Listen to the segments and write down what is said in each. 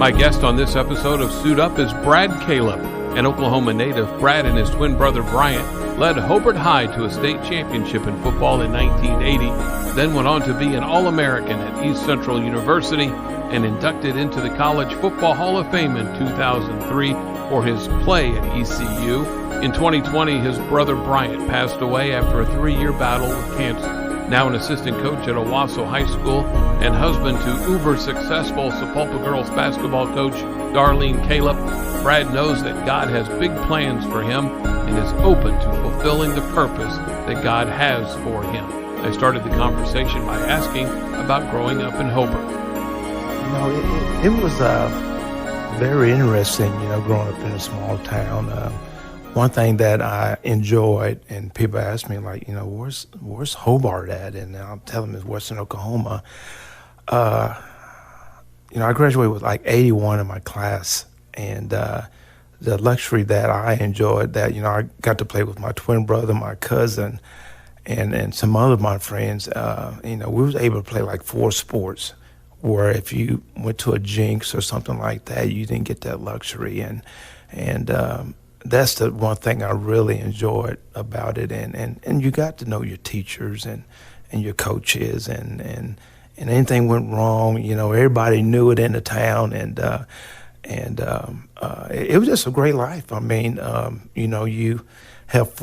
My guest on this episode of Suit Up is Brad Calip, an Oklahoma native. Brad and his twin brother Bryant led Hobart High to a state championship in football in 1980, then went on to be an All-American at East Central University and inducted into the College Football Hall of Fame in 2003 for his play at ECU. In 2020, his brother Bryant passed away after a 3-year battle with cancer. Now an assistant coach at Owasso High School and husband to uber-successful Sapulpa girls basketball coach Darlene Calip, Brad knows that God has big plans for him and is open to fulfilling the purpose that God has for him. I started the conversation by asking about growing up in Hobart. It was very interesting, growing up in a small town. One thing that I enjoyed, and people ask me, where's Hobart at? And I'll tell them it's Western Oklahoma. I graduated with 81 in my class, and the luxury that I enjoyed that, I got to play with my twin brother, my cousin, and some other of my friends. We was able to play 4 sports, where if you went to a Jinx or something like that, you didn't get that luxury. And that's the one thing I really enjoyed about it. And you got to know your teachers and your coaches, and anything went wrong, everybody knew it in the town, and it was just a great life. I mean, you have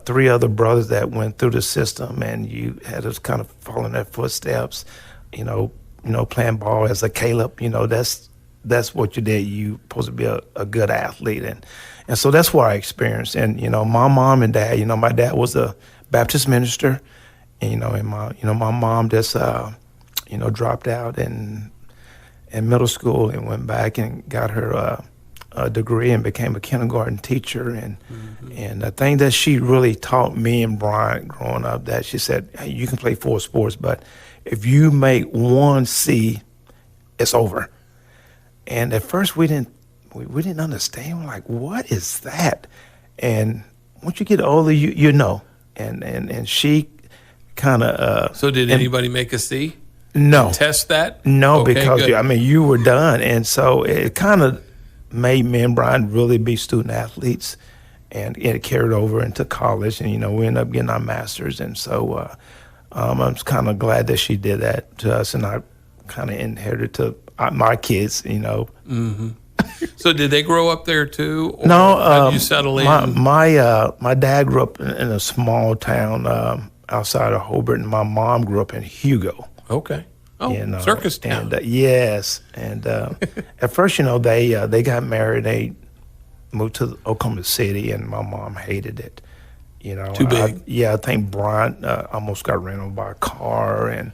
3 other brothers that went through the system, and you had us kind of follow in their footsteps, playing ball as a Calip. That's what you did. You supposed to be a good athlete, and so that's what I experienced. And my mom and dad, my dad was a Baptist minister, and my mom just dropped out in middle school and went back and got her a degree and became a kindergarten teacher. And the thing that she really taught me and Bryant growing up, that she said, hey, you can play 4 sports, but if you make one C, it's over. And at first we didn't understand. We're like, what is that? And once you get older, you know. And she kind of. So did anybody make a C? No. Test that? No, okay, because good. You were done, and so it kind of made me and Brian really be student athletes, and it carried over into college, and we ended up getting our masters, and so I'm kind of glad that she did that to us, and I kind of inherited to my kids, Mm-hmm. So did they grow up there too? Or no, how did you settle in? My dad grew up in a small town outside of Hobart, and my mom grew up in Hugo. Okay. Oh, circus town. And, yes, and at first, they got married. They moved to Oklahoma City, and my mom hated it. Too big. I think Bryant almost got ran over by a car, and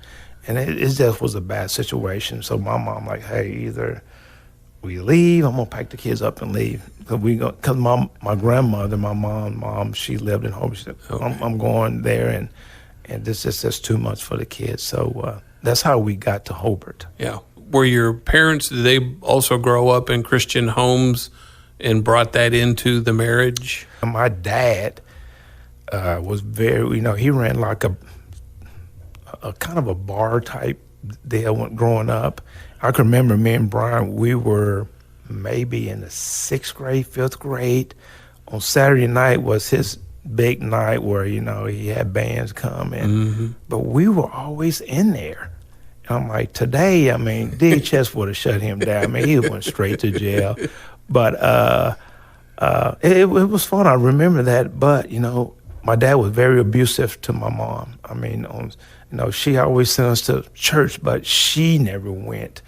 it just was a bad situation. So my mom hey, either we leave, I'm gonna pack the kids up and leave, because my grandmother, my mom, she lived in Hobart. She said, okay. I'm going there, and this is just too much for the kids. So that's how we got to Hobart. Yeah. Were your parents, did they also grow up in Christian homes and brought that into the marriage? My dad was very, he ran like a kind of a bar type deal growing up. I can remember me and Brian, we were maybe in the 6th grade, 5th grade. On Saturday night was his big night where, he had bands come in. Mm-hmm. But we were always in there. And I'm like, today, DHS would have shut him down. He went straight to jail. But it was fun. I remember that. But, my dad was very abusive to my mom. She always sent us to church, but she never went.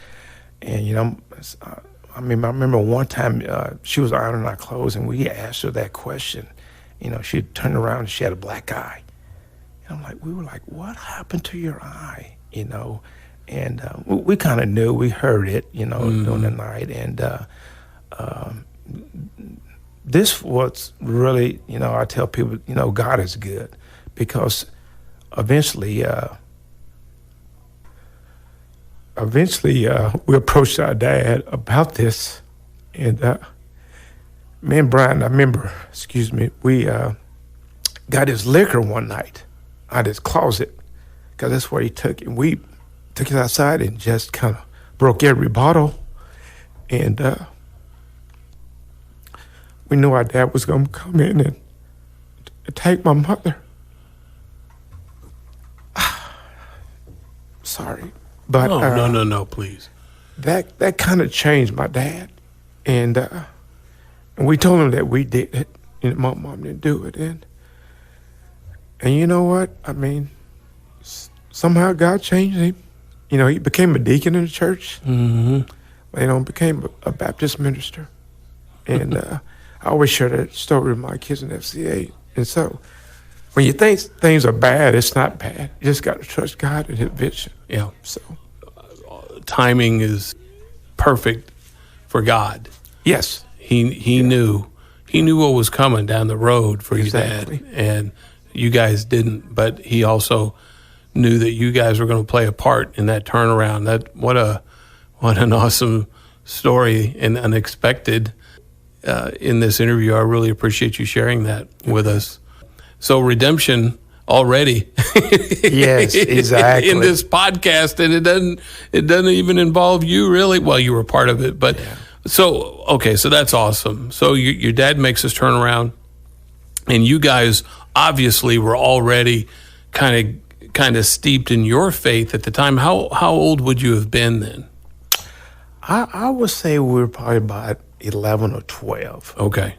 And, I remember one time she was ironing our clothes, and we asked her that question. She turned around and she had a black eye. And we were like, what happened to your eye? And we kind of knew, we heard it, Mm-hmm. during the night. And this was really, I tell people, God is good, because eventually we approached our dad about this, and me and Brian, I remember, we got his liquor one night out of his closet, because that's where he took it. We took it outside and just kind of broke every bottle, And we knew our dad was going to come in and take my mother. Sorry. But no, please. That kind of changed my dad. And we told him that we did it. And my mom didn't do it. And you know what? I mean, somehow God changed him. You know, he became a deacon in the church. Mm-hmm. You know, became a Baptist minister. And I always share that story with my kids in FCA. And so when you think things are bad, it's not bad. You just got to trust God and his vision. Yeah. So timing is perfect for God. yes. He knew what was coming down the road for Exactly. your dad, and you guys didn't. But he also knew that you guys were going to play a part in that turnaround. What an awesome story and unexpected in this interview. I really appreciate you sharing that with us. So redemption already. Yes, exactly. In this podcast, and it doesn't even involve you really. Well, you were part of it, but so that's awesome. So your dad makes this turnaround, and you guys obviously were already kind of steeped in your faith at the time. How old would you have been then? I would say we were probably about 11 or 12. Okay,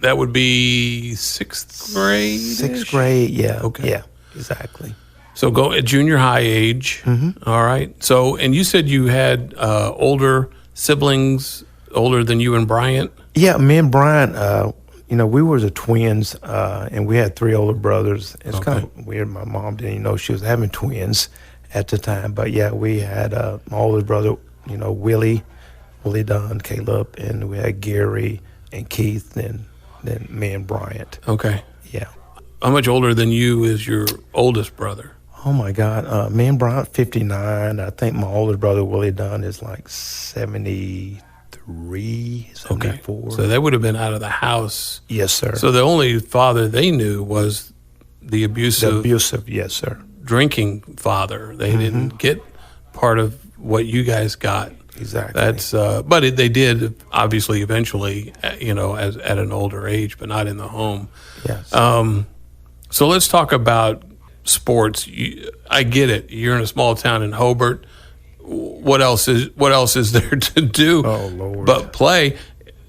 that would be sixth grade. Sixth grade, yeah. Okay. Yeah, exactly. So go at junior high age. Mm-hmm. All right. So, and you said you had older siblings, older than you and Bryant? Yeah, me and Bryant, we were the twins, and we had 3 older brothers. It's kind of weird. My mom didn't even know she was having twins at the time. But, yeah, we had my older brother, Willie Dunn, Calip, and we had Gary and Keith, and then me and Bryant. Okay. Yeah. How much older than you is your oldest brother? Oh, my God. Me and Bryant, 59. I think my older brother, Willie Dunn, is like 73, 74. Okay. So they would have been out of the house. Yes, sir. So the only father they knew was the abusive, yes, sir. drinking father. They didn't get part of what you guys got. Exactly. That's, but they did obviously eventually, as at an older age, but not in the home. Yes. So let's talk about sports. I get it. You're in a small town in Hobart. What else is there to do? Oh, Lord. But play.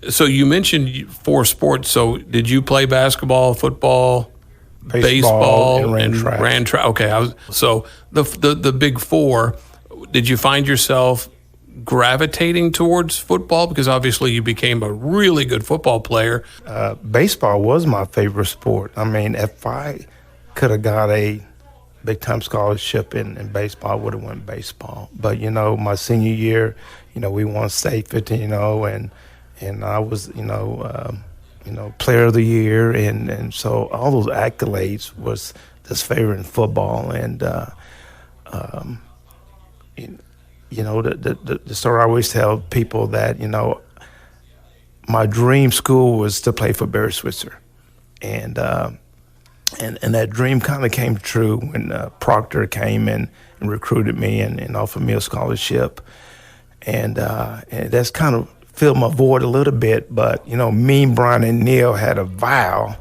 So you mentioned 4 sports. So did you play basketball, football, baseball, and ran track? Okay. So the big 4. Did you find yourself gravitating towards football? Because obviously you became a really good football player. Baseball was my favorite sport. I mean, if I could have got a big-time scholarship in baseball, I would have went baseball. But, my senior year, we won state 15-0, and I was, player of the year. And so all those accolades was this favorite in football. And, the story I always tell people that, my dream school was to play for Barry Switzer. And that dream kind of came true when Proctor came in and recruited me and offered me a scholarship. And that's kind of filled my void a little bit. But, me, Brian, and Neil had a vow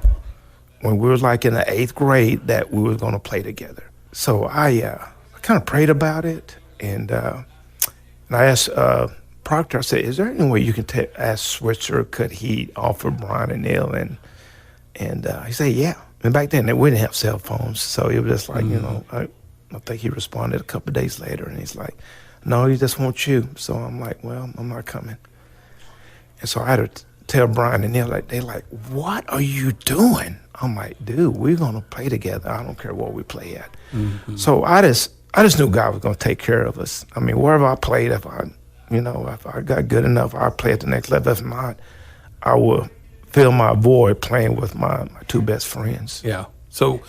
when we were like in the 8th grade that we were going to play together. So I kind of prayed about it. And I asked Proctor, I said, is there any way you can ask Switzer, could he offer Brian and Neil? And he said, yeah. And back then, we didn't have cell phones. So it was just like, I think he responded a couple of days later. And he's like, no, he just wants you. So I'm like, well, I'm not coming. And so I had to tell Brian and Neil, they're like, what are you doing? I'm like, dude, we're going to play together. I don't care what we play at. Mm-hmm. So I just knew God was going to take care of us. I mean, wherever I played, if I got good enough, I'd play at the next level. If not, I would fill my void playing with my 2 best friends. Yeah. So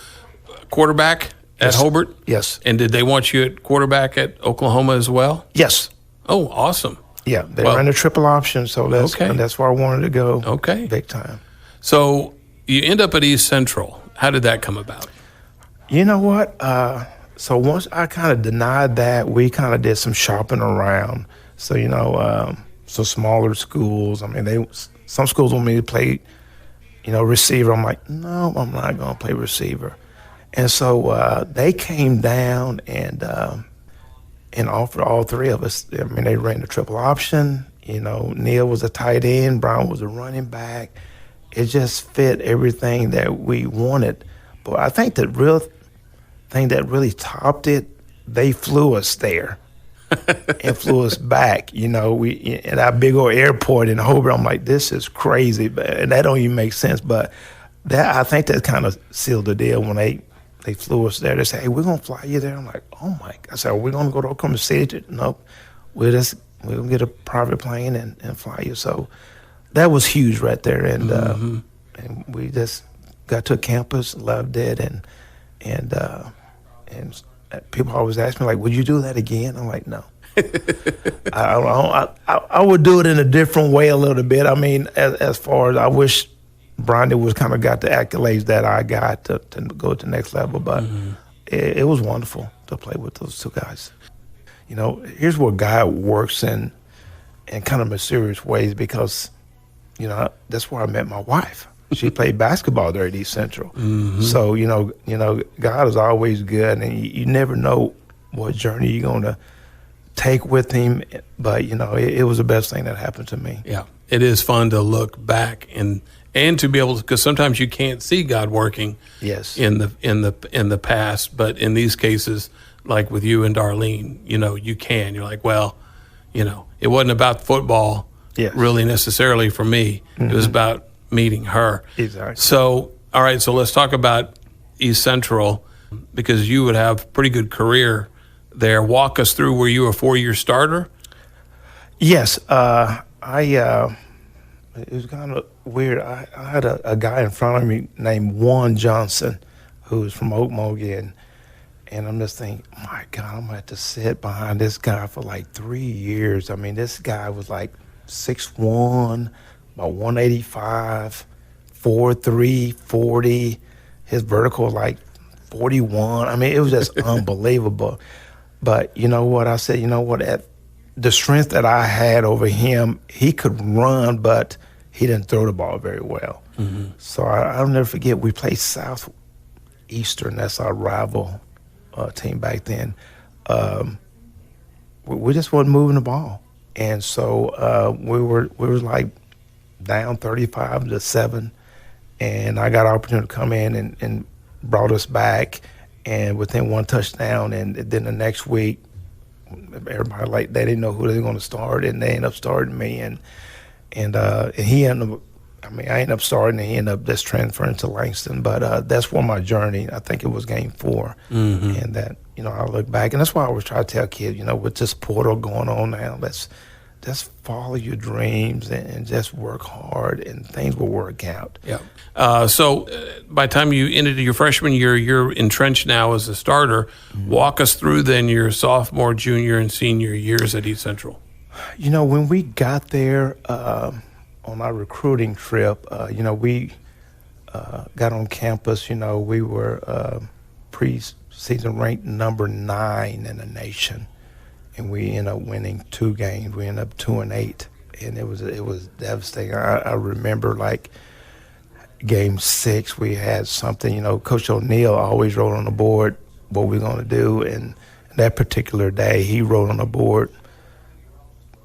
quarterback at Hobart? Yes. And did they want you at quarterback at Oklahoma as well? Yes. Oh, awesome. Yeah, they ran a triple option, so that's where I wanted to go. Okay. Big time. So you end up at East Central. How did that come about? You know what? So once I kind of denied that, we kind of did some shopping around. So, so smaller schools. I mean, some schools want me to play, receiver. I'm like, no, I'm not going to play receiver. And so they came down and offered all three of us. I mean, they ran the triple option. Neil was a tight end. Bryant was a running back. It just fit everything that we wanted. But I think the real thing that really topped it, they flew us there and flew us back. We at our big old airport in Hobart. I'm like, this is crazy, and that don't even make sense. But I think that kind of sealed the deal when they flew us there. They said, hey, we're going to fly you there. I'm like, oh, my God. I said, are we going to go to Oklahoma City? Nope. We'll get a private plane and fly you. So that was huge right there. And we just got to a campus, loved it. And people always ask me, like, would you do that again? I'm like, no. I would do it in a different way a little bit. I mean, as far as I wish Bryant was kind of got the accolades that I got to go to the next level, but it was wonderful to play with those two guys. Here's where God works in kind of mysterious ways because, that's where I met my wife. She played basketball there at East Central. So, God is always good, and you never know what journey you're going to take with him, but, it was the best thing that happened to me. Yeah, it is fun to look back and to be able to, because sometimes you can't see God working in the past, but in these cases, like with you and Darlene, you can. You're like, well, it wasn't about football really necessarily for me. It was about meeting her. Exactly. So, all right, so let's talk about East Central because you would have a pretty good career there. Walk us through, were you a 4-year starter? Yes. It was kind of weird. I had a guy in front of me named Juan Johnson who was from Okmulgee, and I'm just thinking, my God, I'm going to have to sit behind this guy for like 3 years. I mean, this guy was like 6'1", about 185, 4'3", 40. His vertical was like 41. I mean, it was just unbelievable. But you know what? I said, at the strength that I had over him, he could run, but he didn't throw the ball very well. So I'll never forget, we played Southeastern. That's our rival team back then. We just wasn't moving the ball. And so we were like down 35-7, and I got an opportunity to come in and brought us back, and within one touchdown, and then the next week, everybody they didn't know who they were going to start, and they ended up starting me, and he ended up. I mean, I ended up starting, and he ended up just transferring to Langston. But that's where my journey. I think it was game 4, and that I look back, and that's why I always try to tell kids, with this portal going on now, let's just follow your dreams and just work hard, and things will work out. Yeah. So by the time you ended your freshman year, you're entrenched now as a starter. Walk us through then your sophomore, junior, and senior years at East Central. When we got there on our recruiting trip, we got on campus. We were preseason ranked number 9 in the nation, and we ended up winning 2 games. We ended up 2-8, and it was devastating. I remember like game 6, we had something. Coach O'Neill always wrote on the board what we're going to do, and that particular day he wrote on the board,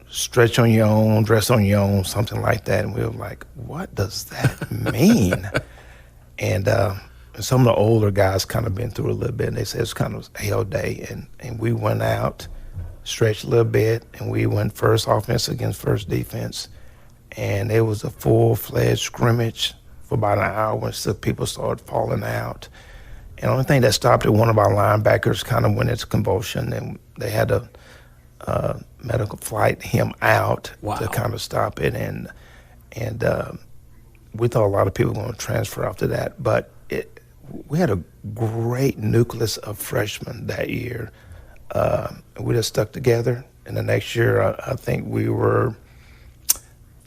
stretch on your own, dress on your own, something like that. And we were like, what does that mean? And some of the older guys kind of been through a little bit, and they said it's kind of hell day. And we went out, stretched a little bit, and we went first offense against first defense. And it was a full-fledged scrimmage for about an hour when people started falling out. And the only thing that stopped it, one of our linebackers kind of went into convulsion, and they had to medical flight him out to kind of stop it. And we thought a lot of people were going to transfer after that. But we had a great nucleus of freshmen that year. We just stuck together. And the next year, I think we were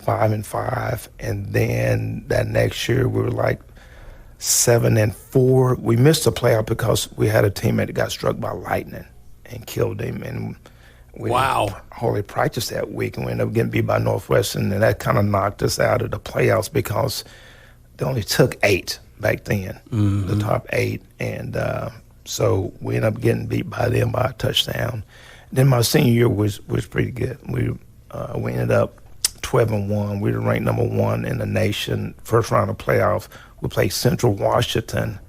5-5. And then that next year, we were like 7-4. We missed the playoff because we had a teammate that got struck by lightning and killed him. And We Wow. didn't hardly practice that week, and we ended up getting beat by Northwestern, and that kind of knocked us out of the playoffs because they only took 8 back then, the top 8, and so we ended up getting beat by them by a touchdown. Then my senior year was pretty good. We ended up 12-1. We were ranked number 1 in the nation. First round of playoffs, we played Central Washington,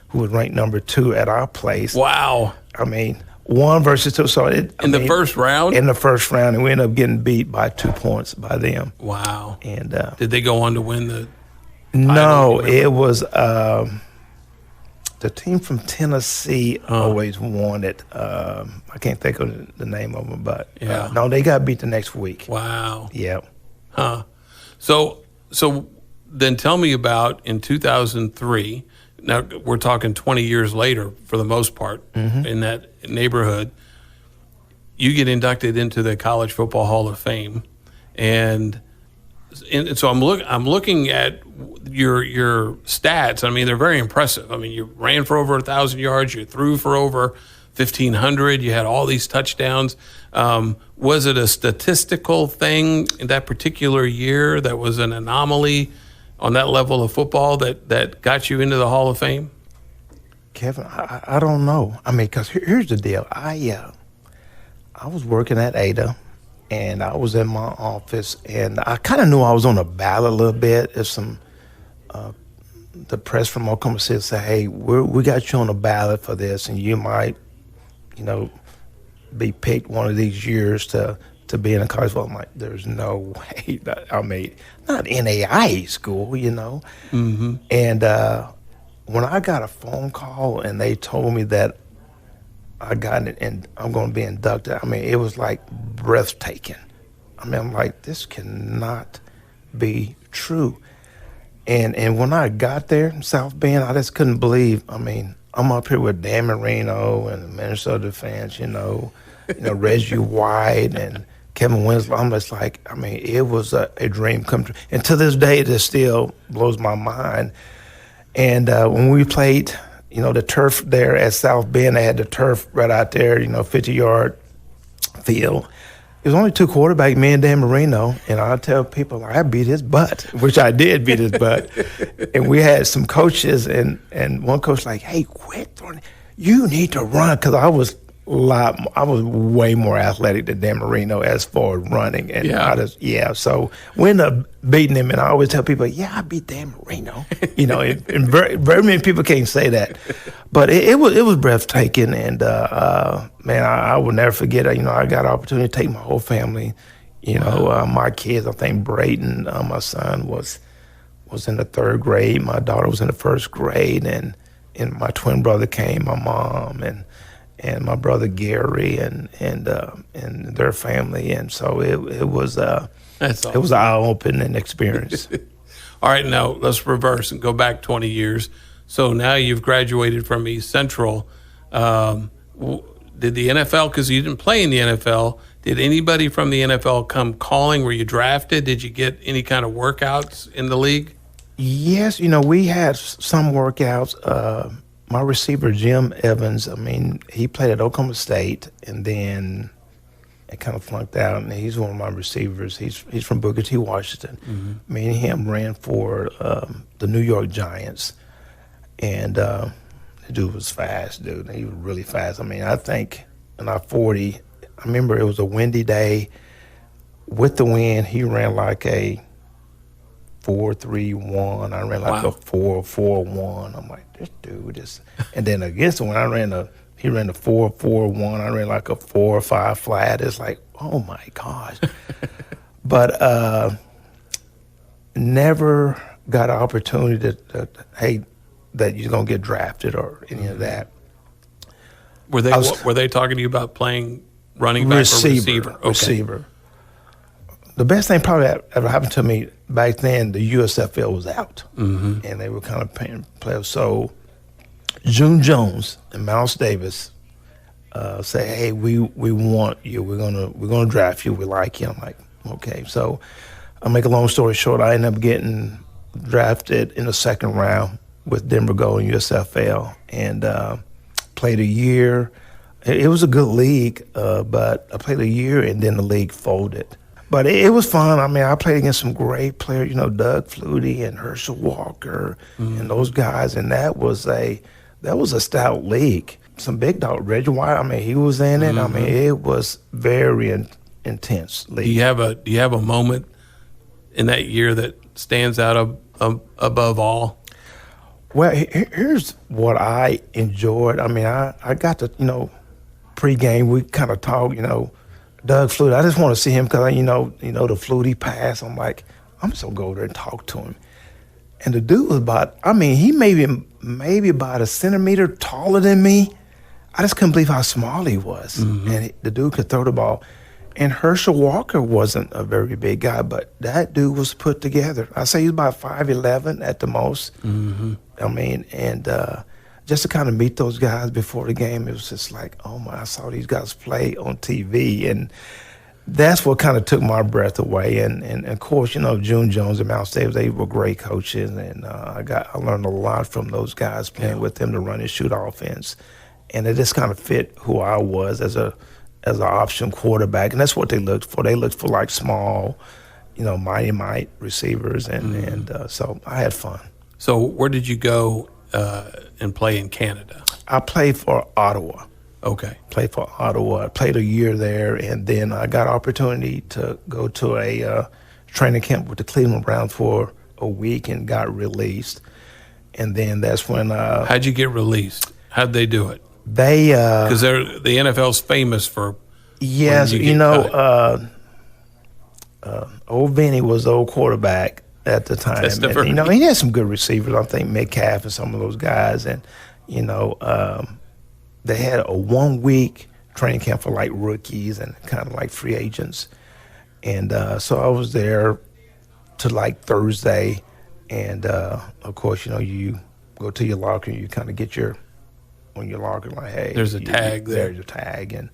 who was ranked number 2 at our place. Wow. I mean, 1 versus 2. So The first round? In the first round, and we ended up getting beat by 2 points by them. Wow. And did they go on to win the no, title? it was the team from Tennessee always won it. I can't think of the name of them, but Yeah. no, they got beat the next week. Wow. Yeah. Huh. So then tell me about in 2003. Now we're talking 20 years later for the most part in that neighborhood. You get inducted into the College Football Hall of Fame, and so I'm looking at your stats. I mean, they're very impressive. I mean, you ran for over 1,000 yards. You threw for over 1,500. You had all these touchdowns. Was it a statistical thing in that particular year that was an anomaly on that level of football that got you into the Hall of Fame? Kevin, I don't know. I mean, because here's the deal. I was working at Ada, and I was in my office, and I kind of knew I was on the ballot a little bit. If the press from Oklahoma City said, "Hey, we got you on the ballot for this, and you might, be picked one of these years to be in a college." Well, I'm like, there's no way. I mean, not NAIA school, Mm-hmm. And when I got a phone call and they told me that I got it and I'm going to be inducted, I mean, it was like breathtaking. I mean, I'm like, this cannot be true. And when I got there in South Bend, I just couldn't believe. I mean, I'm up here with Dan Marino and the Minnesota fans, Reggie White and Kevin Winslow. I'm just like, I mean, it was a dream come true. And to this day, it still blows my mind. And when we played, the turf there at South Bend, they had the turf right out there, 50-yard field. It was only 2 quarterbacks, me and Dan Marino, and I tell people, I beat his butt, which I did beat his butt. And we had some coaches, and one coach like, hey, quit throwing. You need to run, because I was way more athletic than Dan Marino as far as running. And so we ended up beating him, and I always tell people, I beat Dan Marino. And very, very many people can't say that. But it was breathtaking, and man, I will never forget it. I got an opportunity to take my whole family. My kids, I think Brayden, my son, was in the 3rd grade. My daughter was in the 1st grade, and my twin brother came, my mom, and my brother Gary and their family, and so it was awesome. It was an eye-opening experience. All right, now let's reverse and go back 20 years. So now you've graduated from East Central. Did the NFL, because you didn't play in the NFL, did anybody from the NFL come calling? Were you drafted? Did you get any kind of workouts in the league? Yes, we had some workouts. My receiver, Jim Evans, I mean, he played at Oklahoma State, and then it kind of flunked out, and he's one of my receivers. He's from Booker T, Washington. Mm-hmm. Me and him ran for the New York Giants, and the dude was fast, dude. He was really fast. I mean, I think in our 40, I remember it was a windy day. With the wind, he ran like a 4.31. I ran like a 4.41. I'm like, this dude is. And then against him, when he ran the 4.41. I ran like a 4.5 flat. It's like, oh my gosh. But never got an opportunity that you're gonna get drafted or any of that. Were they talking to you about playing running back or receiver? Okay. Receiver. The best thing probably that ever happened to me back then, the USFL was out, and they were kind of paying players. So June Jones and Miles Davis say, "Hey, we want you. We're gonna draft you. We like you." I'm like, okay. So I'll make a long story short. I ended up getting drafted in the 2nd round with Denver Gold and USFL, and played a year. It was a good league, but I played a year and then the league folded. But it was fun. I mean, I played against some great players, you know, Doug Flutie and Herschel Walker and those guys, and that was a stout league. Some big dog, Reggie White. I mean, he was in it. I mean, it was very intense league. Do you have a moment in that year that stands out above all? Well, here's what I enjoyed. I mean, I got to, you know, pregame, we kind of talk, you know, Doug Flutie. I just want to see him because, you know, the Flutie pass. I'm like, I'm just going to go over there and talk to him. And the dude was he maybe about a centimeter taller than me. I just couldn't believe how small he was. And the dude could throw the ball. And Herschel Walker wasn't a very big guy, but that dude was put together. I say he's about 5'11" at the most. I mean, and just to kind of meet those guys before the game, it was just like, oh my, I saw these guys play on TV. And that's what kind of took my breath away. And of course, you know, June Jones and Mouse Davis, they were great coaches. And I learned a lot from those guys playing with them to run and shoot offense. And it just kind of fit who I was as an option quarterback. And that's what they looked for. They looked for like small, you know, mighty receivers. And so I had fun. So where did you go and play in Canada? I played for Ottawa. Okay. Played for Ottawa. I played a year there, and then I got an opportunity to go to a training camp with the Cleveland Browns for a week and got released. And then that's when how'd you get released? How'd they do it? They because the NFL's famous for old Vinny was the old quarterback at the time. And, you know, he had some good receivers. I think Metcalf and some of those guys, and you know, they had a 1 week training camp for like rookies and kind of like free agents. And so I was there to like Thursday, and of course, you know, you go to your locker, you kind of get on your locker like, hey, there's a tag there. There's a tag, and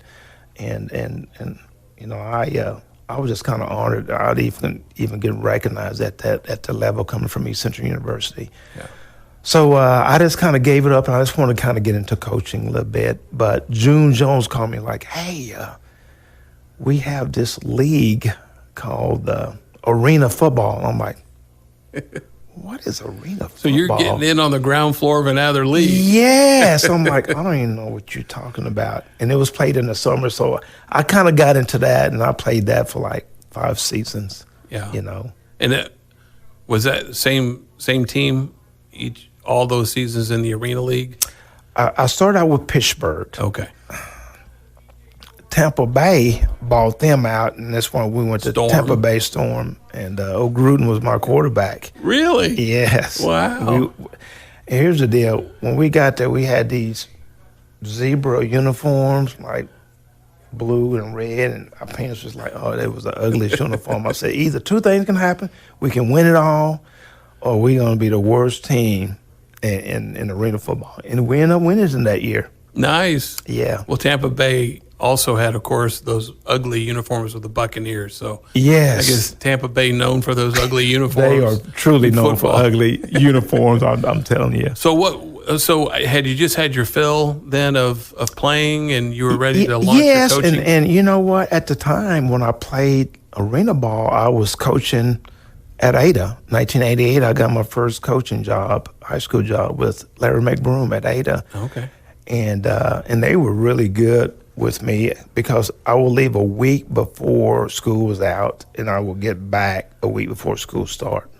you know, I was just kind of honored I'd even get recognized at the level coming from East Central University. Yeah. So I just kind of gave it up, and I just wanted to kind of get into coaching a little bit. But June Jones called me like, hey, we have this league called Arena Football. I'm like, what is Arena Football? So you're getting in on the ground floor of another league. Yes. I'm like, I don't even know what you're talking about. And it was played in the summer, so I kind of got into that, and I played that for like 5 seasons. Yeah. You know. And was that same team all those seasons in the Arena League? I started out with Pittsburgh. Okay. Tampa Bay bought them out, and that's when we went to Tampa Bay Storm, and old Gruden was my quarterback. Really? Yes. Wow. And here's the deal. When we got there, we had these zebra uniforms, like blue and red, and our parents was like, oh, that was the ugliest uniform. I said, either two things can happen. We can win it all, or we're going to be the worst team in Arena Football. And we ended up winning in that year. Nice. Yeah. Well, Tampa Bay also had, of course, those ugly uniforms with the Buccaneers. So yes, I guess Tampa Bay known for those ugly uniforms. They are truly known for ugly uniforms. I'm telling you. So what? So had you just had your fill then of playing, and you were ready to launch your coaching? Yes, and you know what? At the time when I played arena ball, I was coaching at Ada. 1988, I got my first coaching job, high school job with Larry McBroom at Ada. Okay. And they were really good with me because I will leave a week before school was out, and I will get back a week before school start.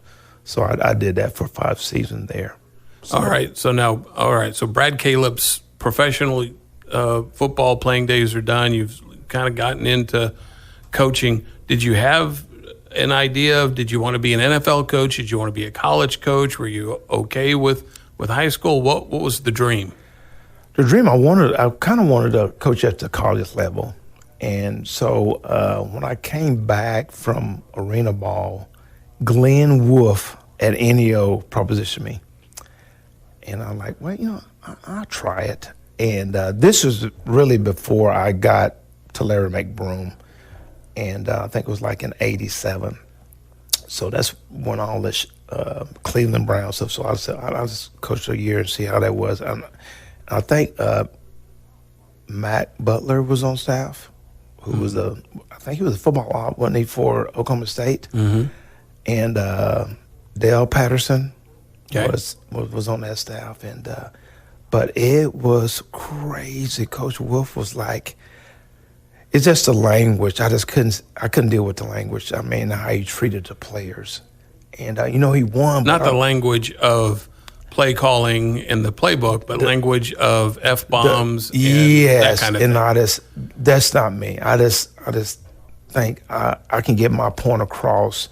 So I did that for 5 seasons there. So. All right. So Brad Calip's professional football playing days are done. You've kind of gotten into coaching. Did you have an idea of, did you want to be an NFL coach? Did you want to be a college coach? Were you okay with high school? What was the dream? The dream I kind of wanted to coach at the college level. And so when I came back from arena ball, Glenn Wolf at NEO propositioned me. And I'm like, well, I'll try it. And this was really before I got to Larry McBroom. And I think it was like in 87. So that's when all this Cleveland Browns stuff. So I said, I'll just coach a year and see how that was. I think Matt Butler was on staff, who was I think he was a football op, wasn't he, for Oklahoma State? Mm-hmm. And Dale Patterson Okay. was on that staff, and but it was crazy. Coach Wolf was like, it's just the language. I couldn't deal with the language. I mean, how he treated the players, and he won. Not but the language of play calling in the playbook, but language of F-bombs and yes, that kind of and thing. that's not me. I just think I can get my point across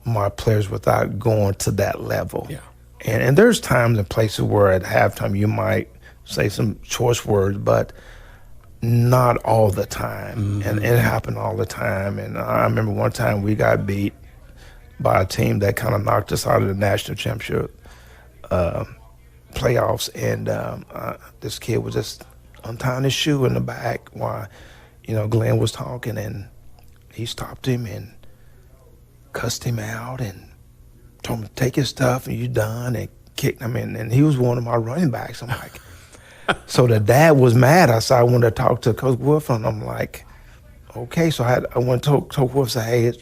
my players without going to that level. Yeah. And there's times and places where at halftime you might say some choice words, but not all the time. Mm-hmm. And it happened all the time. And I remember one time we got beat by a team that kind of knocked us out of the national championship playoffs. And this kid was just untying his shoe in the back while, Glenn was talking, and he stopped him and cussed him out and told him to take his stuff and you done, and kicked him in. And he was one of my running backs. I'm like, so the dad was mad. I wanted to talk to Coach Wolf, and I'm like, okay. So I went to Coach Wolf and said, hey,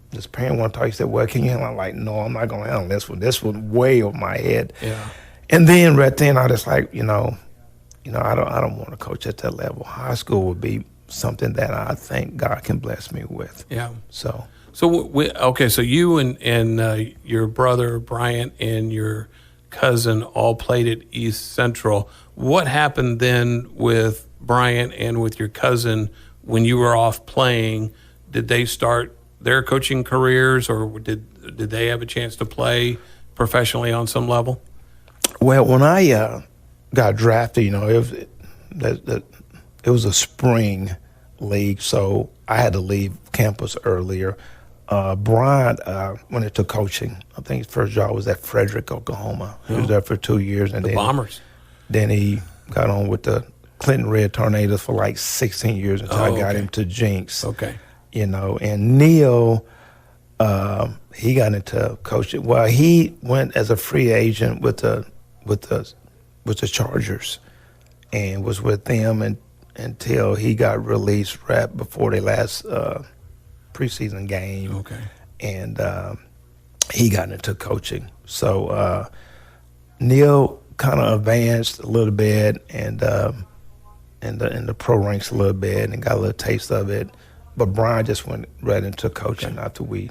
this parent want to talk. He said, well, can you handle it? I'm like, no, I'm not going to handle this one. This was way over my head. Yeah. And then right then I just like, I don't want to coach at that level. High school would be something that I think God can bless me with. Yeah. So so you and your brother Bryant and your cousin all played at East Central. What happened then with Bryant and with your cousin when you were off playing? Did they start their coaching careers, or did they have a chance to play professionally on some level? Well, when I got drafted, it was a spring league, so I had to leave campus earlier. Bryant went into coaching. I think his first job was at Frederick, Oklahoma. He was there for 2 years, and The then Bombers. Then he got on with the Clinton Red Tornadoes for like 16 years until I got okay. him to Jinx. Okay. And Neil, he got into coaching. Well, he went as a free agent with the Chargers, and was with them until he got released right before their last preseason game. Okay. And he got into coaching. So Neil kind of advanced a little bit and in the pro ranks a little bit and got a little taste of it. But Brian just went right into coaching after we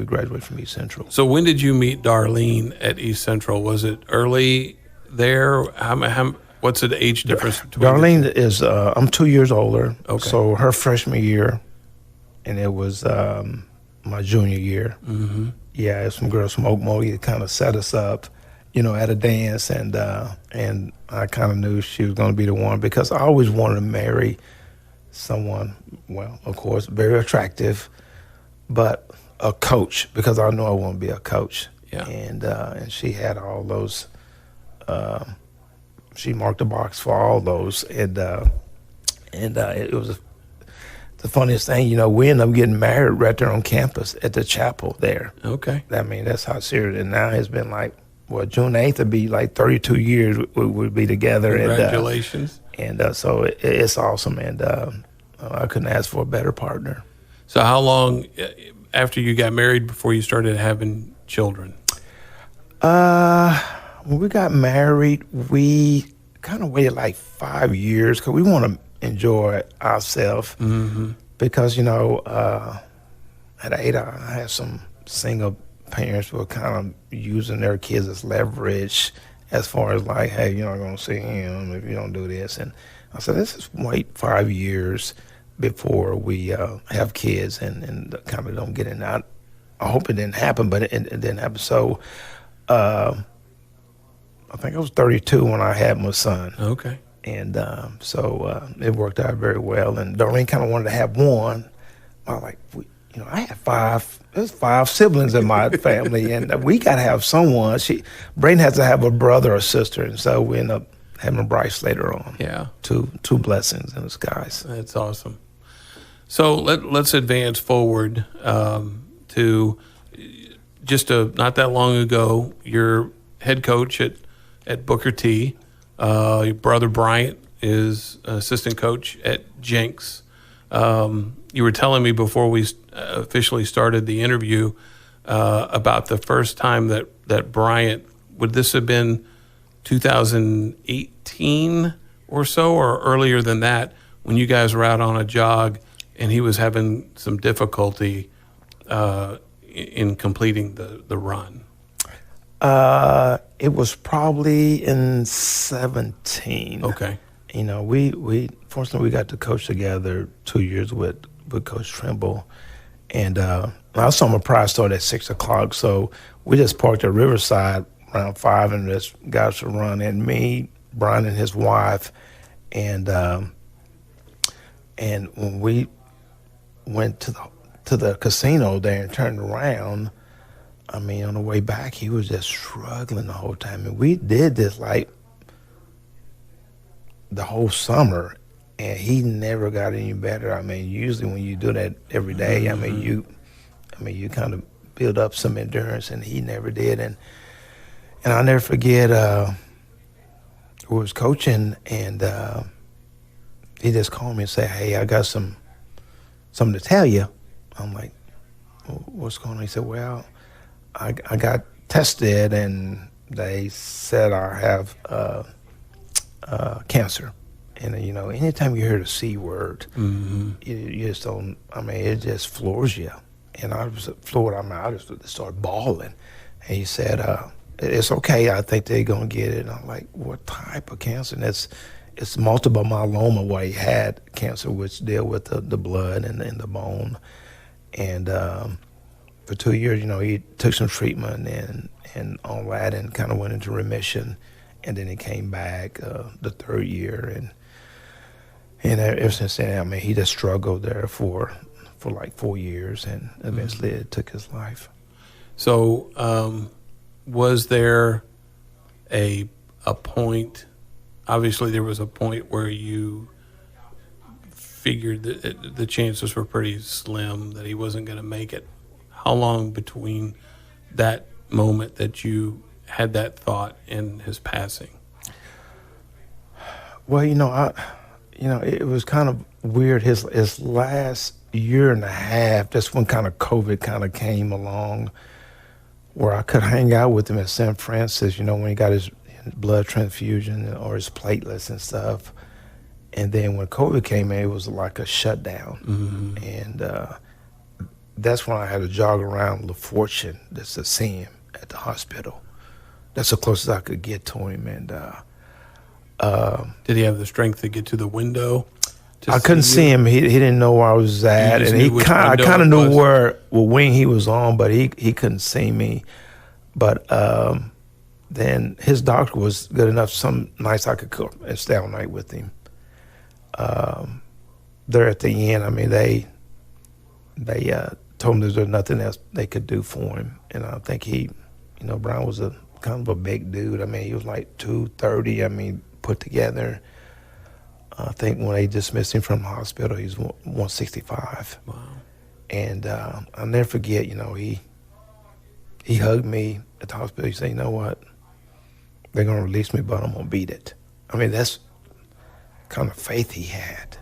graduated from East Central. So when did you meet Darlene at East Central? Was it early there? What's the age difference between Darlene is I'm 2 years older. Okay. So her freshman year, and it was my junior year. Mm-hmm. Yeah, some girls from Oakmont kind of set us up, at a dance, and I kind of knew she was going to be the one because I always wanted to marry someone, well, of course, very attractive, but a coach, because I know I want to be a coach. Yeah. And she had all those. She marked the box for all those, and it was the funniest thing. We ended up getting married right there on campus at the chapel there. Okay. I mean, that's how serious. And now it's been like, June 8th would be like 32 years we'd be together. Congratulations. So it's awesome, and I couldn't ask for a better partner. So how long after you got married before you started having children? When we got married, we kind of waited like 5 years because we want to enjoy ourselves. Mm-hmm. Because, at 8, I had some single parents who were kind of using their kids as leverage as far as like, hey, you're not going to see him if you don't do this. And I said, let's just wait 5 years before we have kids and kind of don't get in that. I hope it didn't happen, but it didn't happen. So I think I was 32 when I had my son. Okay. And so it worked out very well. And Darlene kind of wanted to have one. I was like, I had there's 5 siblings in my family, and we got to have someone. Brayden has to have a brother or sister, and so we end up having Bryce later on. Yeah. Two blessings in disguise. That's awesome. So let's advance forward to just not that long ago, your head coach at Booker T, your brother Bryant is assistant coach at Jenks. You were telling me before we officially started the interview about the first time that Bryant, would this have been 2018 or so, or earlier than that, when you guys were out on a jog and he was having some difficulty in completing the run? It was probably in 17. Okay. You know, we fortunately we got to coach together 2 years with Coach Trimble, and our summer pride started at 6 o'clock, so we just parked at Riverside around 5, and just got us to run. And me, Brian, and his wife, and when we went to the casino there and turned around, I mean, on the way back, he was just struggling the whole time. And we did this like the whole summer, and he never got any better. I mean, usually when you do that every day, Mm-hmm. I mean, you kind of build up some endurance, and he never did. And I'll never forget, we was coaching, and he just called me and said, "Hey, I got something to tell you." I'm like, "What's going on?" He said, "Well, I got tested, and they said I have cancer." And, you know, anytime you hear the C word, Mm-hmm. you just don't, I mean, it just floors you. And I was floored. I mean, I just started bawling. And he said, "It's okay. I think they're going to get it." And I'm like, "What type of cancer?" And it's multiple myeloma, where he had cancer, which deal with the blood and the bone. And for 2 years, you know, he took some treatment and all that, and kind of went into remission. And then he came back the third year, and ever since then, I mean, he just struggled there for like 4 years, and eventually it took his life. So, was there a point? Obviously, there was a point where you figured that the chances were pretty slim that he wasn't going to make it. How long between that moment that you had that thought and his passing? Well, it was kind of weird. His last year and a half, that's when kind of COVID kind of came along, where I could hang out with him at St. Francis, you know, when he got his blood transfusion or his platelets and stuff. And then when COVID came in, it was like a shutdown. Mm-hmm. And that's when I had to jog around La Fortune just to see him at the hospital. That's the closest I could get to him. And Did he have the strength to get to the window? I couldn't see him. He didn't know where I was at, just and knew which I window kind it of knew was? what wing he was on, but he couldn't see me. But then his doctor was good enough. Some nights I could come and stay all night with him. There at the end, I mean, they told him there's nothing else they could do for him, and I think Brian was a kind of a big dude. I mean, he was like 230. I mean, put together. I think when they dismissed him from the hospital, he was 165. Wow. And I'll never forget, you know, he hugged me at the hospital. He said, "You know what? They're going to release me, but I'm going to beat it." I mean, that's kind of faith he had.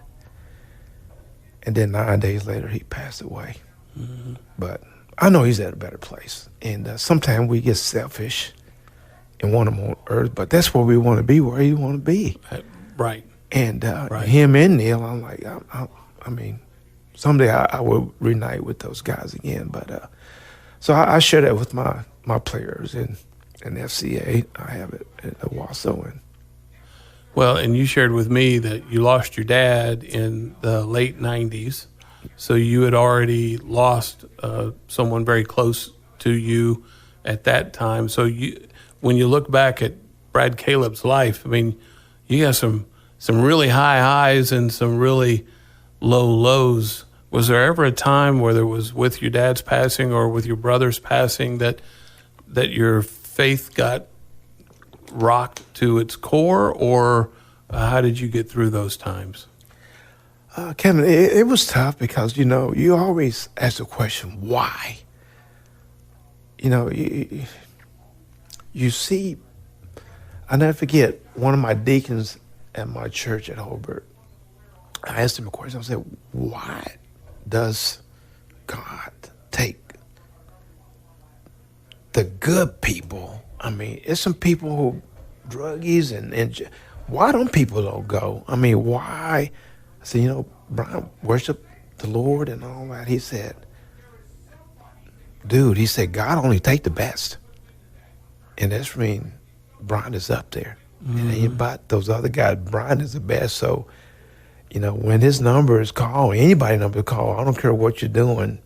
And then 9 days later, he passed away. Mm-hmm. But I know he's at a better place. And sometimes we get selfish and want him on earth, but that's where we want to be, where you want to be. Right. And Right. him and Neil, I'm like, I mean, someday I will reunite with those guys again. But so I share that with my players in FCA. I have it at Owasso. And Well, and you shared with me that you lost your dad in the late 90s. So you had already lost someone very close to you at that time. So when you look back at Brad Calip's life, I mean, you got some really high highs and some really low lows. Was there ever a time where there was, with your dad's passing or with your brother's passing, that your faith got rocked to its core, or how did you get through those times? Kevin, it was tough because, you know, you always ask the question, why? You know, you see, I never forget, one of my deacons at my church at Hobart, I asked him a question. I said, why does God take the good people? I mean, it's some people who druggies and why don't people go? I mean, why? I said, Bryant, worship the Lord and all that. He said, dude, he said, God only take the best. And that's mean Bryant is up there. And ain't about those other guys. Bryant is the best. So, when his number is called, anybody number is called, I don't care what you're doing,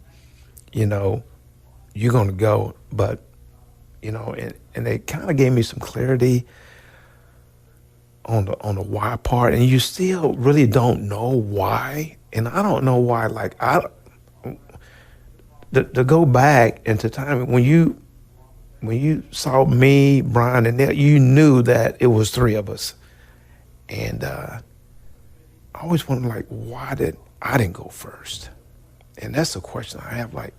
you're going to go. But, and they kind of gave me some clarity on the why part. And you still really don't know why. And I don't know why. Like, to go back into time when you saw me, Brian, and Neil, you knew that it was three of us. And I always wondered, like, why I didn't go first? And that's the question I have, like,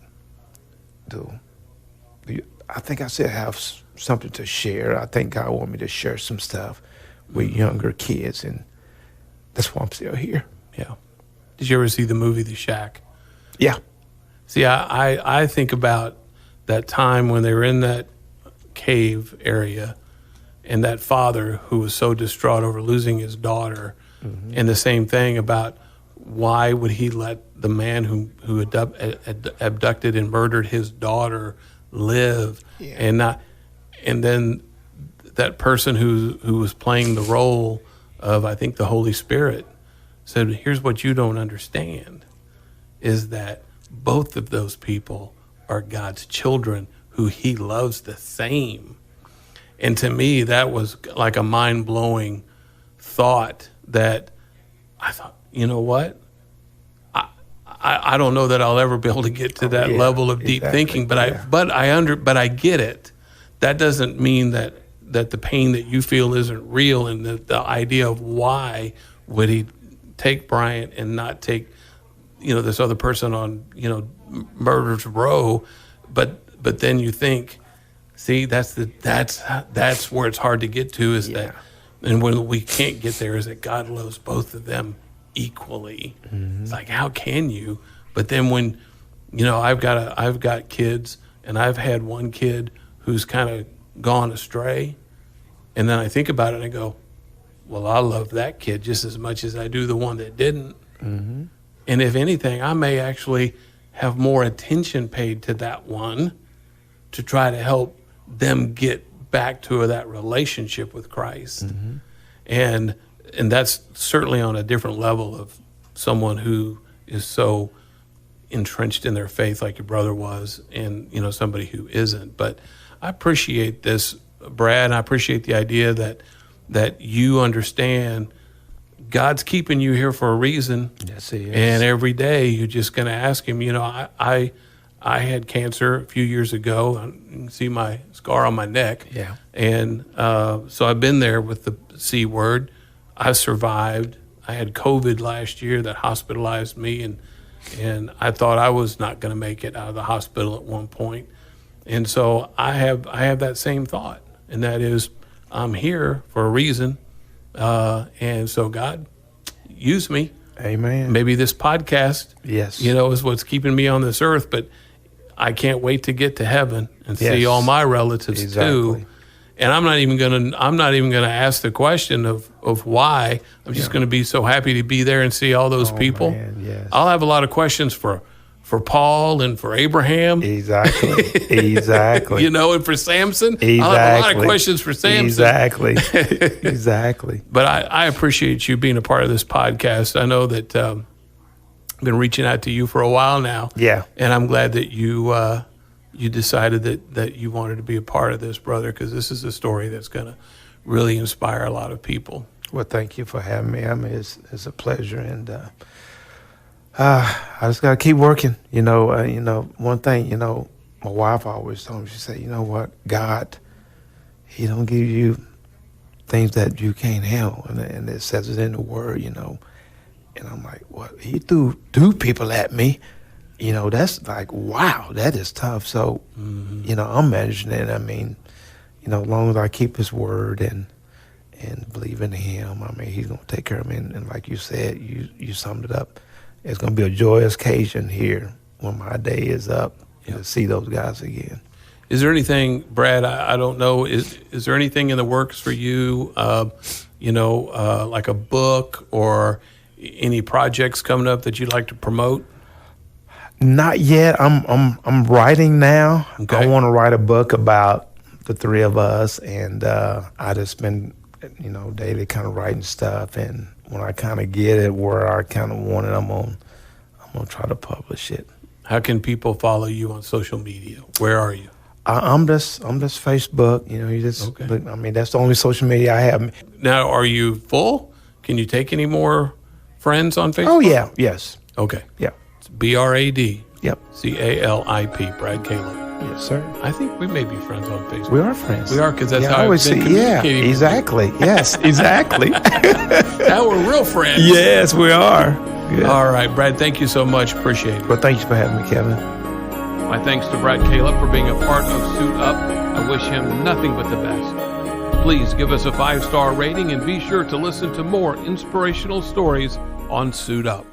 I think I said I have something to share. I think God want me to share some stuff with younger kids, and that's why I'm still here. Yeah. Did you ever see the movie The Shack? Yeah. See, I think about that time when they were in that cave area and that father who was so distraught over losing his daughter, and the same thing about why would he let the man who abducted and murdered his daughter live, and then that person who was playing the role of, I think, the Holy Spirit said, here's what you don't understand, is that both of those people are God's children who he loves the same. And to me, that was like a mind-blowing thought that I thought, you know what? I don't know that I'll ever be able to get to that level of deep thinking, but I get it. That doesn't mean that the pain that you feel isn't real, and the idea of why would he take Bryant and not take, this other person on, murder's row, but then you think, see, that's where it's hard to get to, is that, and when we can't get there, is that God loves both of them equally. It's like, how can you? But then when, I've got kids, and I've had one kid who's kind of gone astray, and then I think about it and I go, well, I love that kid just as much as I do the one that didn't. And if anything, I may actually have more attention paid to that one to try to help them get back to that relationship with Christ. And that's certainly on a different level of someone who is so entrenched in their faith like your brother was, and, somebody who isn't. But I appreciate this, Brad, and I appreciate the idea that you understand God's keeping you here for a reason. Yes, he is. And every day you're just going to ask him. I had cancer a few years ago. You can see my scar on my neck. Yeah. And so I've been there with the C word. I survived. I had COVID last year that hospitalized me, and I thought I was not going to make it out of the hospital at one point. And so I have that same thought, and that is, I'm here for a reason. And so God, use me. Amen. Maybe this podcast, yes, is what's keeping me on this earth, but I can't wait to get to heaven and see all my relatives too. And I'm not even gonna ask the question of why. I'm just gonna be so happy to be there and see all those people. Man, yes. I'll have a lot of questions for Paul and for Abraham. Exactly. And for Samson. Exactly. I'll have a lot of questions for Samson. Exactly. But I appreciate you being a part of this podcast. I know that I've been reaching out to you for a while now. Yeah. And I'm glad that you decided that you wanted to be a part of this, brother, because this is a story that's going to really inspire a lot of people. Well, thank you for having me. I mean, it's a pleasure, and I just got to keep working. One thing, my wife always told me, she said, you know what, God, he don't give you things that you can't handle, and it says it in the word, And I'm like, well, he threw people at me. That's like, wow, that is tough. So, I'm managing it. I mean, as long as I keep his word and and believe in him. I mean, he's going to take care of me. And like you said, you summed it up. It's going to be a joyous occasion here when my day is up to see those guys again. Is there anything, Brad, I don't know, is there anything in the works for you, like a book or any projects coming up that you'd like to promote? Not yet. I'm writing now. Okay. I want to write a book about the three of us, and I just been, daily kind of writing stuff. And when I kind of get it where I kind of want it, I'm gonna try to publish it. How can people follow you on social media? Where are you? I'm just Facebook. You just. Okay. But, I mean, that's the only social media I have. Now, are you full? Can you take any more friends on Facebook? Oh yeah. Yes. Okay. Yeah. It's BRAD. Yep. CALIP, Brad Calip. Yes, sir. I think we may be friends on Facebook. We are friends. We are, because that's I how always I've been see. Yeah, communicating with exactly. Yes, exactly. Now we're real friends. Yes, we are. Yeah. All right, Brad, thank you so much. Appreciate it. Well, thank you for having me, Kevin. My thanks to Brad Calip for being a part of Suit Up. I wish him nothing but the best. Please give us a 5-star rating and be sure to listen to more inspirational stories on Suit Up.